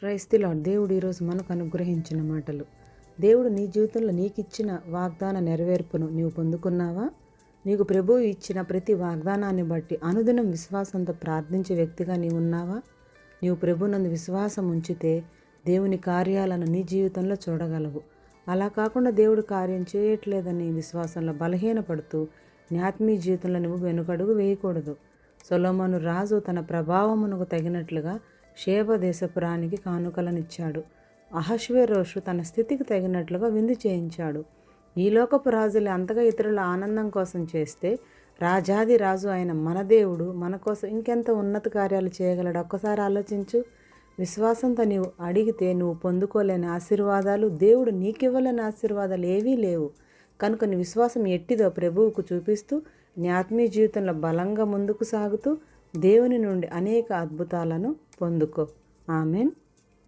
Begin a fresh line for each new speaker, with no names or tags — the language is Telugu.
Praise the lord. దేవుడు ఈరోజు మనకు అనుగ్రహించిన మాటలు. దేవుడు నీ జీవితంలో నీకిచ్చిన వాగ్దాన నెరవేర్పును నీవు పొందుకున్నావా? నీకు ప్రభువు ఇచ్చిన ప్రతి వాగ్దానాన్ని బట్టి అనుదినం విశ్వాసంతో ప్రార్థించే వ్యక్తిగా నీవు ఉన్నావా? నీవు ప్రభునందు విశ్వాసం ఉంచితే దేవుని కార్యాలను నీ జీవితంలో చూడగలవు. అలా కాకుండా దేవుడు కార్యం చేయట్లేదని విశ్వాసంలో బలహీనపడుతూ నీ ఆత్మీయ జీవితంలో నువ్వు వెనుకడుగు వేయకూడదు. సొలొమోను రాజు తన ప్రభావమునకు తగినట్లుగా షేబ దేశపురానికి కానుకలనిచ్చాడు. అహష్వేరోషు తన స్థితికి తగినట్లుగా విందు చేయించాడు. ఈ లోకపు రాజులు అంతగా ఇతరుల ఆనందం కోసం చేస్తే రాజాది రాజు అయిన మన దేవుడు మన కోసం ఇంకెంత ఉన్నత కార్యాలు చేయగలడు? ఒక్కసారి ఆలోచించు. విశ్వాసంతో నీవు అడిగితే నువ్వు పొందుకోలేని ఆశీర్వాదాలు, దేవుడు నీకివ్వలేని ఆశీర్వాదాలు ఏవీ లేవు. కనుక నీ విశ్వాసం ఎట్టిదో ప్రభువుకు చూపిస్తూ నీ ఆత్మీయ జీవితంలో బలంగా ముందుకు సాగుతూ దేవుని నుండి అనేక అద్భుతాలను పొందుకో. ఆమెన్.